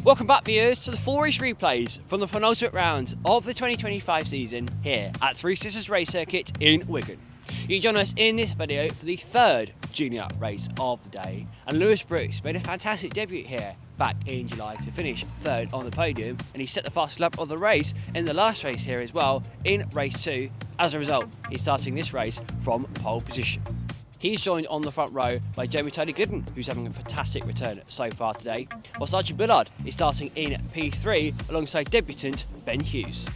Welcome back, viewers, to the full race replays from the penultimate round of the 2025 season here at Three Sisters Race Circuit in Wigan. You can join us in this video for the third junior race of the day, and Lewis Brooks made a fantastic debut here back in July to finish third on the podium, and he set the fastest lap of the race in the last race here as well in race 2. As a result, he's starting this race from pole position. He's joined on the front row by Jamie Gooden, who's having a fantastic return so far today, whilst Archie Bullard is starting in P3 alongside debutant Ben Hughes.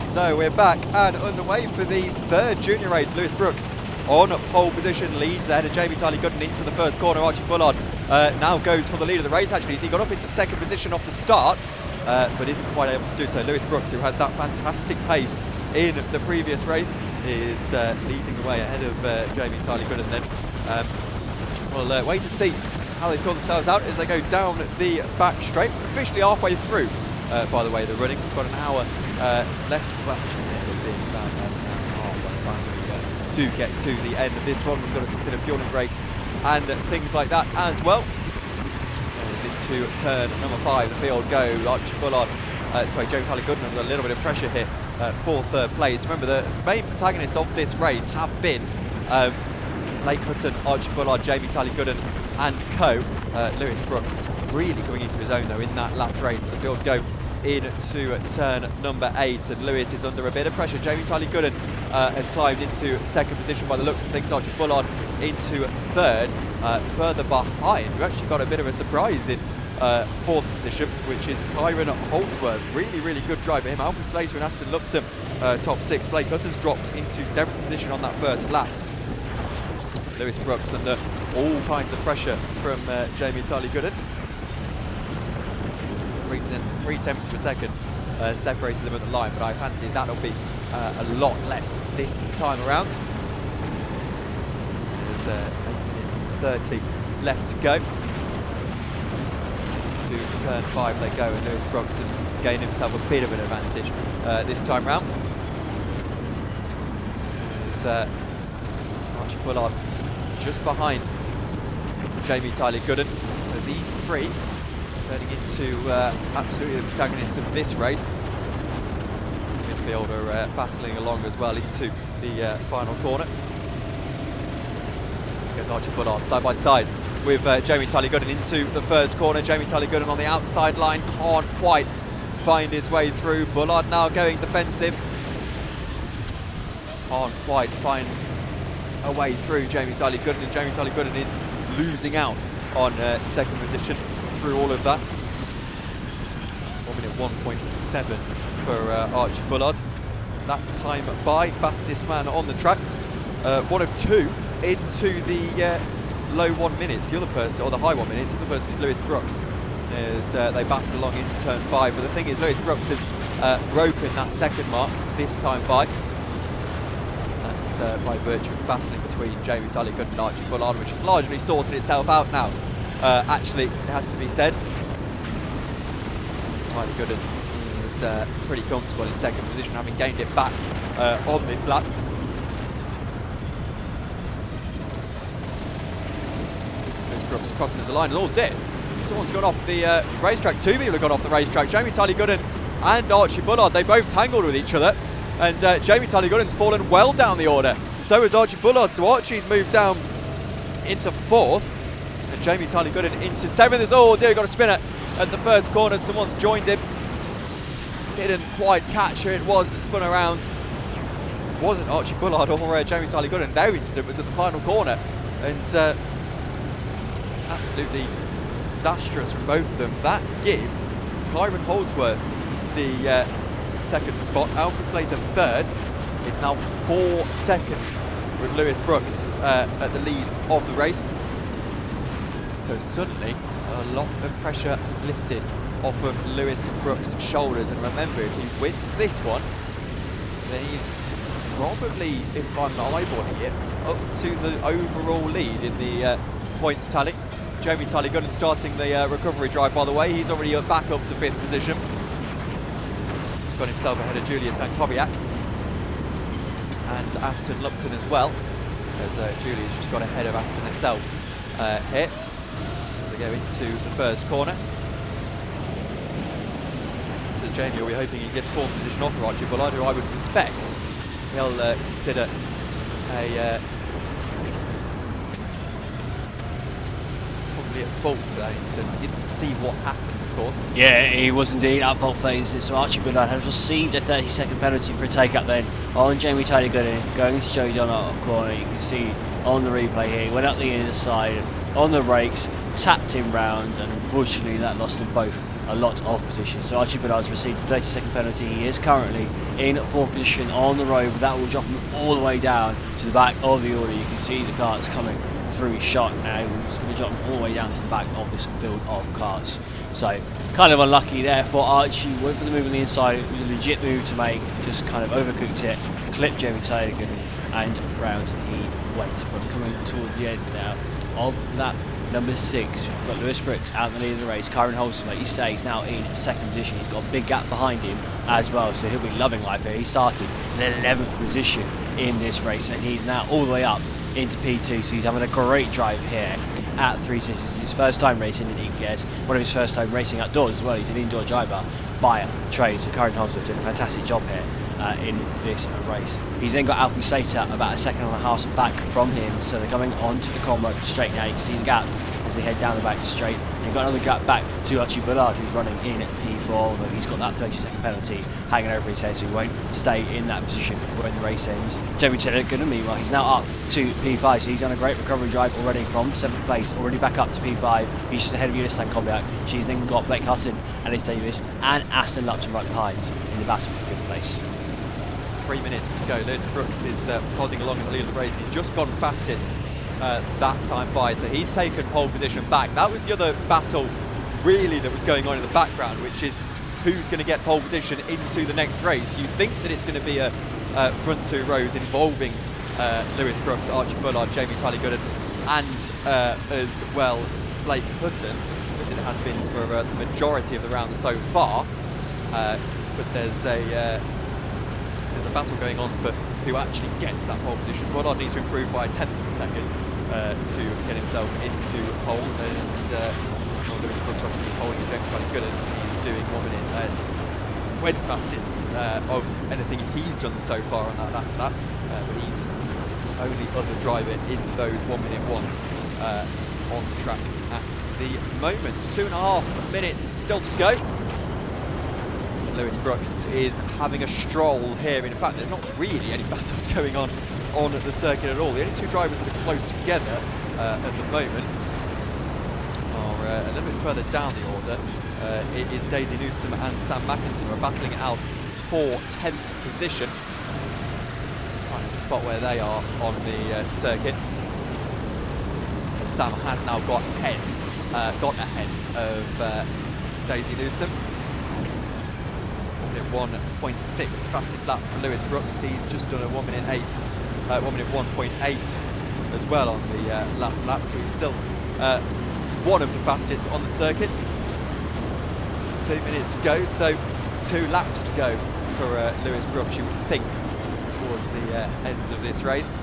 So we're back and underway for the third junior race. Lewis Brooks on pole position, leads ahead of Jamie Gooden into the first corner. Archie Bullard now goes for the lead of the race, actually, as he got up into second position off the start, but isn't quite able to do so. Lewis Brooks, who had that fantastic pace in the previous race, is leading the way ahead of Jamie Gooden then. We'll wait and see how they sort themselves out as they go down the back straight. Officially halfway through, by the way, the running. We've got an hour left. Well, actually, it'll be about an hour and a half by the time we do get to the end of this one. We've got to consider fueling breaks and things like that as well. Into turn number 5, the field go. Archie Bullard, Jamie Gooden under a little bit of pressure here for third place. Remember, the main protagonists of this race have been Blake Hutton, Archie Bullard, Jamie Gooden and co. Lewis Brooks really coming into his own though in that last race. The field go into turn number 8, and Lewis is under a bit of pressure. Jamie Gooden has climbed into second position by the looks of things. Archie Bullard into third. Further behind, we've actually got a bit of a surprise in fourth position, which is Kyron Holdsworth. Really good drive for him. Alfred Slater and Aston Lupton top 6. Blake Hutton's dropped into 7th position on that first lap. Lewis Brooks under all kinds of pressure from Jamie Gooden. Recent 3/10 of a second separated them at the line, but I fancy that'll be a lot less this time around. There's 8 minutes 30 left to go. To turn 5 they go, and Lewis Brooks has gained himself a bit of an advantage this time round. There's Archie Bullard just behind Jamie Gooden. So these three turning into absolutely the protagonists of this race. Midfield are battling along as well into the final corner. Goes Archie Bullard side by side with Jamie Gooden into the first corner. Jamie Gooden on the outside line, can't quite find his way through. Bullard now going defensive, can't quite find a way through Jamie Gooden, and Jamie Gooden is losing out on second position through all of that. 1 minute 1.7 for Archie Bullard. That time by fastest man on the track. One of 2 into the low 1 minutes. The other person, or the high 1 minutes, the other person is Lewis Brooks, as they battle along into turn 5. But the thing is, Lewis Brooks has broken that second mark this time by. That's by virtue of battling between Jamie Gooden and Archie Bullard, which has largely sorted itself out now. Actually, it has to be said. Gooden is pretty comfortable in second position, having gained it back on this lap. Brooks crosses the line, and all did. Someone's gone off the racetrack. 2 people have gone off the racetrack. Jamie Gooden and Archie Bullard. They both tangled with each other, and Jamie Gooden's fallen well down the order. So has Archie Bullard. So Archie's moved down into 4th, and Jamie Gooden into 7th. Oh dear, got a spinner at the first corner. Someone's joined him. Didn't quite catch who it was that spun around. Wasn't Archie Bullard or Jamie Gooden. Their incident was at the final corner, and absolutely disastrous from both of them. That gives Kyron Holdsworth the second spot, Alfred Slater third. It's now 4 seconds with Lewis Brooks at the lead of the race. So suddenly a lot of pressure has lifted off of Lewis Brooks' shoulders, and remember, if he wins this one, then he's probably, if I'm eyeballing it, up to the overall lead in the points tally. Jamie Gooden starting the recovery drive, by the way. He's already back up to 5th position. Got himself ahead of Julius Stankowiak and Aston Lupton as well, as Julius just got ahead of Aston herself here. go into the first corner. So Jamie will be hoping he can get the fourth position off Archie Bullard, who I would suspect he'll consider a probably at fault for that incident. He didn't see what happened, of course. Yeah, he was indeed at fault for that incident. So Archie Bullard has received a 30-second penalty for a take-up then on Jamie Tyler Gooding, going into Joey Donner out of corner. You can see on the replay here, he went up the inside on the brakes, tapped him round, and unfortunately that lost them both a lot of position. So Archie Bullard's received a 30-second penalty. He is currently in fourth position on the road, but that will drop him all the way down to the back of the order. You can see the carts coming through his shot now. It's going to drop him all the way down to the back of this field of carts. So kind of unlucky there for Archie. Went for the move on the inside. It was a legit move to make, just kind of overcooked it, clipped Jamie Taylor, and round he went. But coming towards the end now of lap number 6, we've got Lewis Brooks out in the lead of the race. Kyron Holson, like you say, is now in second position. He's got a big gap behind him as well, so he'll be loving life here. He started in 11th position in this race, and he's now all the way up into P2, so he's having a great drive here at Three Sisters. It's his first time racing in EKS, one of his first time racing outdoors as well. He's an indoor driver by trade, so Kyron Holson doing a fantastic job here in this race. He's then got Alfie Slater about a second and a half back from him, so they're coming onto the Cromwell straight now. You can see the gap as they head down the back straight. And you've got another gap back to Archie Bullard, who's running in at P4, although he's got that 30-second penalty hanging over his head, so he won't stay in that position when the race ends. Jamie Taylor, meanwhile, he's now up to P5, so he's done a great recovery drive already from 7th place, already back up to P5. He's just ahead of Unistan Kobiak. She's then got Blake Hutton, Alice Davis, and Aston Lupton right behind in the battle for 5th place. 3 minutes to go. Lewis Brooks is plodding along at the lead of the race. He's just gone fastest that time by, so he's taken pole position back. That was the other battle really that was going on in the background, which is who's going to get pole position into the next race. You think that it's going to be a front two rows involving Lewis Brooks, Archie Bullard, Jamie Tyler Gooden, and as well Blake Hutton, as it has been for the majority of the round so far. But there's a battle going on for who actually gets that pole position. Bullard needs to improve by a 10th of a second to get himself into pole, and Lewis Brooks obviously is holding Jamie Tyler Gooden. He's doing 1 minute, went fastest of anything he's done so far on that last lap, but he's the only other driver in those 1 minute ones on the track at the moment. 2.5 minutes still to go. Lewis Brooks is having a stroll here. In fact, there's not really any battles going on the circuit at all. The only two drivers that are close together at the moment are a little bit further down the order. It is Daisy Newsom and Sam Mackinson who are battling it out for 10th position. Trying to spot where they are on the circuit. Sam has now got ahead of Daisy Newsom. 1.6 fastest lap for Lewis Brooks. He's just done a 1 minute 1.8 as well on the last lap, so he's still one of the fastest on the circuit. 2 minutes to go, so 2 laps to go for Lewis Brooks, you would think, towards the end of this race.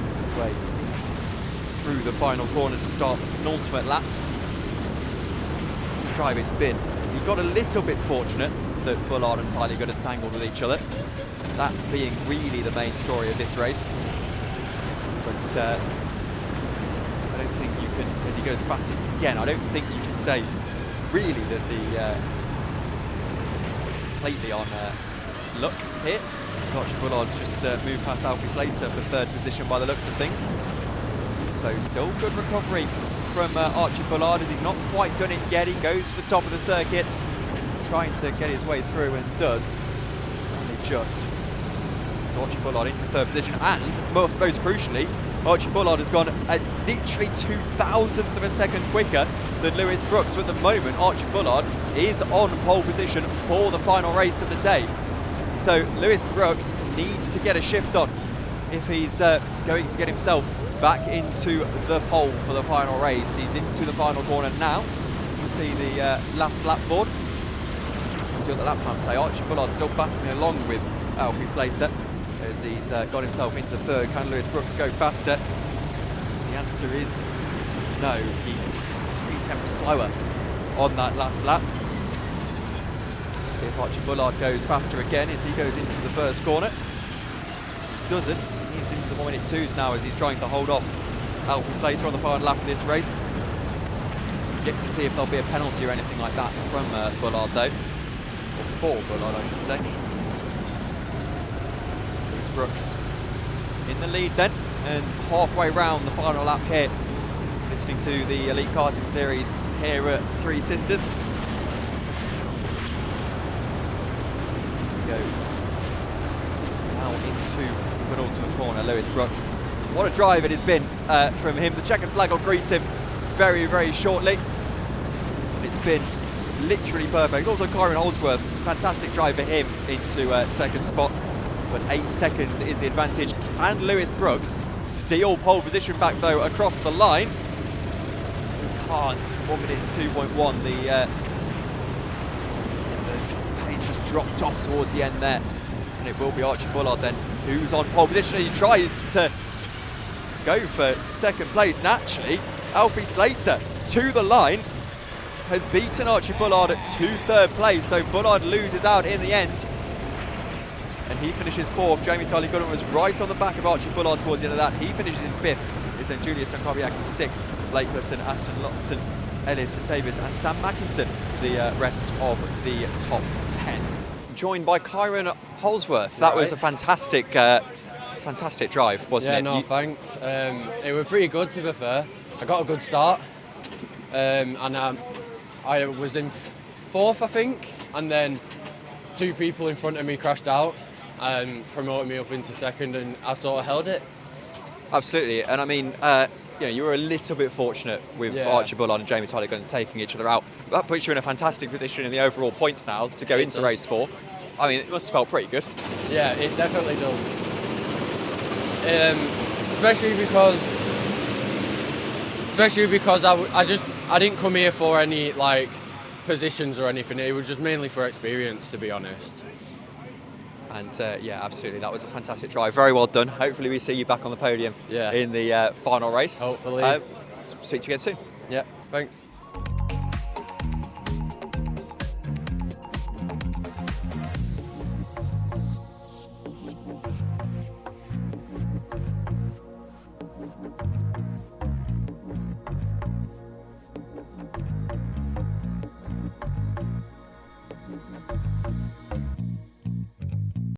Makes his way through the final corner to start the penultimate lap. Drive it's been. He got a little bit fortunate that Bullard and Tyler got entangled with each other, that being really the main story of this race. But I don't think you can, as he goes fastest again, I don't think you can say really that the completely on luck here. Archie Bullard's just moved past Alfie Slater for 3rd position by the looks of things. So still good recovery from Archie Bullard, as he's not quite done it yet. He goes to the top of the circuit, trying to get his way through, and does. Only just. So Archie Bullard into 3rd position, and most crucially, Archie Bullard has gone at literally 2,000th of a second quicker than Lewis Brooks. So at the moment, Archie Bullard is on pole position for the final race of the day. So Lewis Brooks needs to get a shift on if he's going to get himself back into the pole for the final race. He's into the final corner now to see the last lap board. Let's see what the lap time say. Archie Bullard still battling along with Alfie Slater as he's got himself into 3rd. Can Lewis Brooks go faster? He answer is no. He was 3 tenths slower on that last lap. See if Archie Bullard goes faster again as he goes into the first corner. He doesn't. He's into the 1 minute 2s now as he's trying to hold off Alfie Slater on the final lap of this race. Yet to see if there'll be a penalty or anything like that from Bullard though. Or for Bullard, I should say. Lewis Brooks in the lead then, and halfway round the final lap here. Listening to the Elite Karting Series here at Three Sisters. As we go now into the penultimate corner, Lewis Brooks. What a drive it has been from him. The checkered flag will greet him very, very shortly. And it's been literally perfect. Also Kyron Holdsworth, fantastic drive for him into second spot. But 8 seconds is the advantage. Can Lewis Brooks steal pole position back though across the line? He can't. 1 minute 2.1. The pace just dropped off towards the end there. And it will be Archie Bullard then who's on pole position. He tries to go for second place, and actually Alfie Slater to the line has beaten Archie Bullard to third place, so Bullard loses out in the end and he finishes fourth. Jamie Tyler Goodman was right on the back of Archie Bullard towards the end of that. He finishes in fifth. Is then Julius Stankowiak in sixth, Blake Hudson, Aston Lopton, Ellis Davis and Sam Mackinson the rest of the top 10. Joined by Kyron Holdsworth. That was a fantastic drive, wasn't it? Yeah, no, thanks. It was pretty good, to be fair. I got a good start, and I was in fourth, I think, and then 2 people in front of me crashed out and promoted me up into second, and I sort of held it. Absolutely, and I mean, you were a little bit fortunate with Archie Bullard and Jamie Tyler Gunn taking each other out. That puts you in a fantastic position in the overall points now to go into race 4. I mean, it must have felt pretty good. Yeah, it definitely does. Especially because I didn't come here for any like positions or anything. It was just mainly for experience, to be honest. And yeah, absolutely, that was a fantastic drive. Very well done. Hopefully we see you back on the podium in the final race. Hopefully. Speak to you again soon. Yeah, thanks.